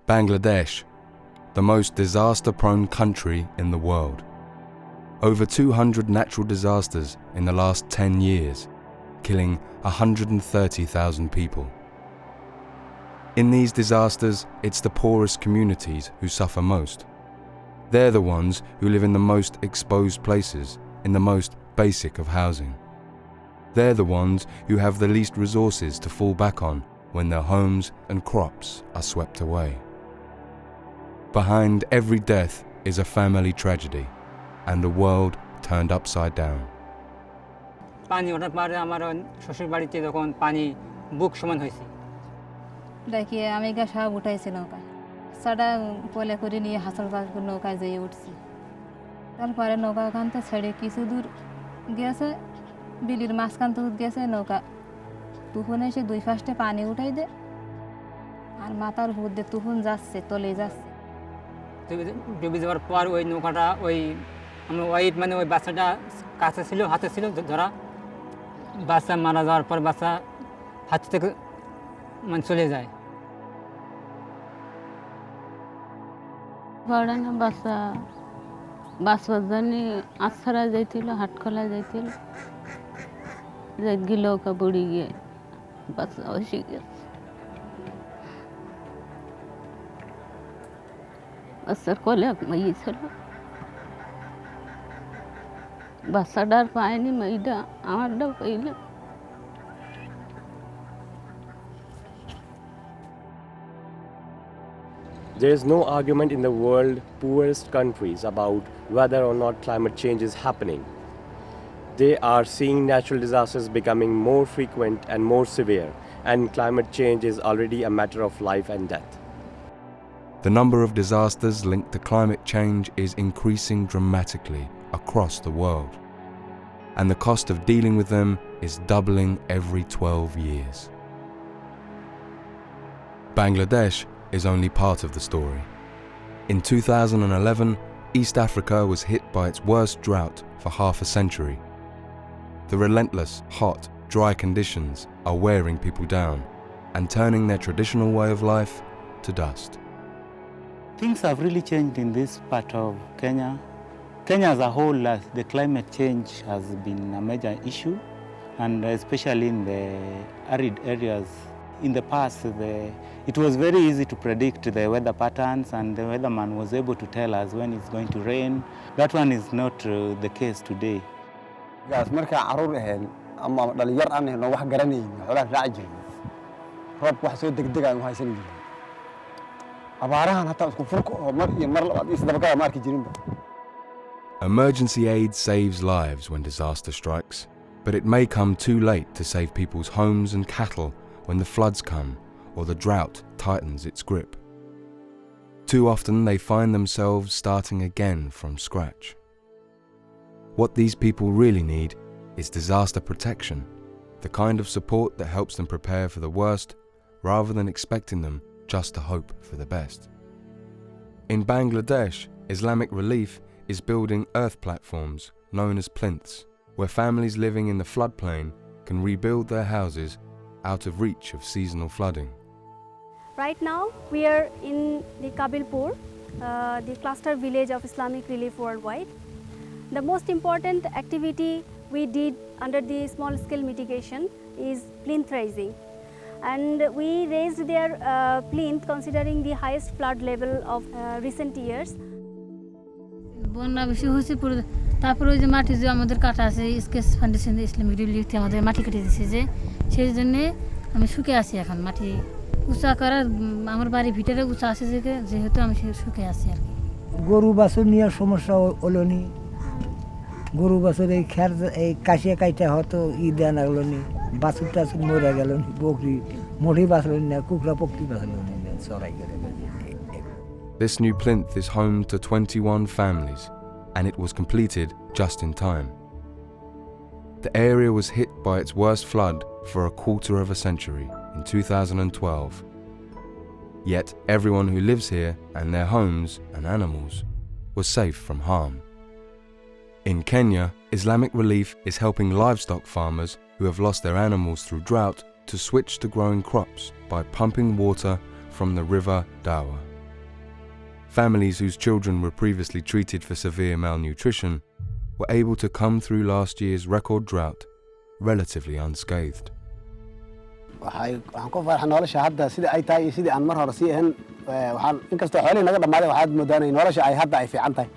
Bangladesh, the most disaster-prone country in the world. Over 200 natural disasters in the last 10 years, killing 130,000 people. In these disasters, it's the poorest communities who suffer most. They're the ones who live in the most exposed places, in the most basic of housing. They're the ones who have the least resources to fall back on when their homes and crops are swept away. Behind every death is a family tragedy and a world turned upside down. পানি ওঠার পরে আমার শ্বশুর বাড়িতে যখন পানি বুক সমান হয়েছে দেখি আমি গা সব উঠাইছি নৌকা সাডা কোলে করে নিয়ে হাসল পাশ নৌকায় যেয়ে উঠছি তারপরে নৌকা ওখান থেকে ছেড়ে কিছু দূর গেছে বিলির মাঝখান থেকে গেছে নৌকা তুফান এসে দুই ফাস্টে পানি উঠাই দে আর মাথার উপর দিয়ে তুফান যাচ্ছে তলে যাচ্ছে ডুবে যাওয়ার পর ওই নৌকাটা ওই আমার ওয়াইট মানে ওই বাচ্চাটা কাছে ছিল হাতে ছিল ধরা বাচ্চা মারা যাওয়ার পর বাচ্চা হাত থেকে মানে চলে যায় বাড়ানো বাচ্চা বাঁচবার জন্য আছাড়া যাইছিল হাটখোলা যাইছিল যাই গেল ওকে বুড়ি গিয়ে বাচ্চা বসে গেছে বাচ্চার কোলে মেয়ে ছিল বাচ্চাটার পায়নি মেয়েটা আমারটাও pile There is no argument in the world's poorest countries about whether or not climate change is happening. They are seeing natural disasters becoming more frequent and more severe, and climate change is already a matter of life and death. The number of disasters linked to climate change is increasing dramatically across the world, and the cost of dealing with them is doubling every 12 years. Bangladesh is only part of the story. In 2011, East Africa was hit by its worst drought for half a century. The relentless, hot, dry conditions are wearing people down and turning their traditional way of life to dust. Things have really changed in this part of Kenya. Kenya as a whole, the climate change has been a major issue, and especially in the arid areas. In the past, it was very easy to predict the weather patterns, and the weatherman was able to tell us when it's going to rain. That one is not the case today. Guys, marka caruur ahayn ama dhalinyar aan ahayn wax garanayn xoolaha raaci jirin roobku wax soo degdegay u haysan jirin abaarahan hata isku furko oo mar iyo mar labaad isdaba ka marki jirin. Emergency aid saves lives when disaster strikes, but it may come too late to save people's homes and cattle when the floods come or the drought tightens its grip. Too often they find themselves starting again from scratch. What these people really need is disaster protection, the kind of support that helps them prepare for the worst rather than expecting them just to hope for the best. In Bangladesh, Islamic Relief is building earth platforms known as plinths, where families living in the floodplain can rebuild their houses out of reach of seasonal flooding. Right now, we are in the Kabilpur, the cluster village of Islamic Relief Worldwide. The most important activity we did under the small-scale mitigation is plinth raising. And we raised their plinth considering the highest flood level of recent years. বন্যা বেশি হয়েছে তারপরে ওই যে মাটি যে আমাদের কাটা আছে স্কেচ ফাউন্ডেশন ইসলামিক রিলিফ আমাদের মাটি কেটে দিচ্ছে যে সেই জন্যে আমি শুকে আছি এখন মাটি উঁচা করার আমার বাড়ি ভিতরে উঁচা আছে যেহেতু আমি শুকে আছি আর কি গরু বাছুর নিয়ে সমস্যা হলো নি গরু বাছুর এই খের এই কাশিয়া কাইটা হতো দেয়া না গেল নি বাছুর টাছুর মরে গেল নি বকরি মুড়ি বাছল না কুকুরা পক্ষী বাছল নি চড়াই করে This new plinth is home to 21 families, and it was completed just in time. The area was hit by its worst flood for a quarter of a century in 2012. Yet everyone who lives here and their homes and animals was safe from harm. In Kenya, Islamic Relief is helping livestock farmers who have lost their animals through drought to switch to growing crops by pumping water from the river Dawa. families whose children were previously treated for severe malnutrition were able to come through last year's record drought relatively unscathed. waxaan ku farxay nolosha hadda sida ay tahay iyo sidii aan mar hore sii ahayn waxaan inkastoo xoolihii naga dhammaaday waxaad moodaanay nolosha ay hadda ay fiican tahay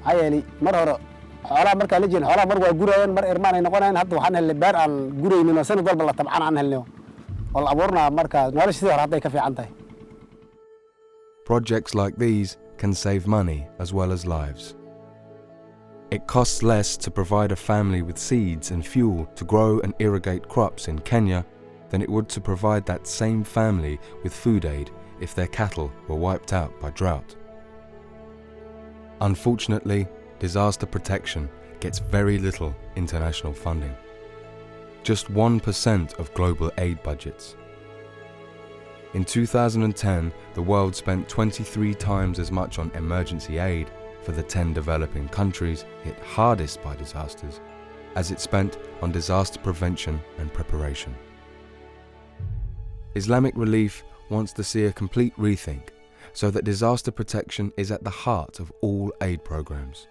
maxaa yeelay mar hore xoolaha markaa la jirin xoolaha mar waa gurayeen mar irmaan ay noqonayeen hadda waxaan helnay beer aan guraynin oo sanad walba la tabcaan aan helnay oo la abuurnaa markaa nolosha sidii hore hadda ay ka fiican tahay. Projects like these can save money as well as lives. It costs less to provide a family with seeds and fuel to grow and irrigate crops in Kenya than it would to provide that same family with food aid if their cattle were wiped out by drought. Unfortunately, disaster protection gets very little international funding. Just 1% of global aid budgets. In 2010, the world spent 23 times as much on emergency aid for the 10 developing countries hit hardest by disasters as it spent on disaster prevention and preparation. Islamic Relief wants to see a complete rethink so that disaster protection is at the heart of all aid programs.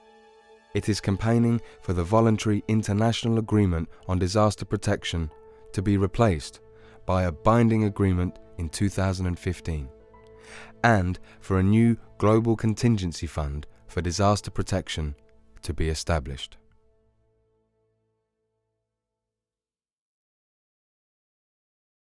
It is campaigning for the voluntary international agreement on disaster protection to be replaced by a binding agreement in 2015, and for a new global contingency fund for disaster protection to be established.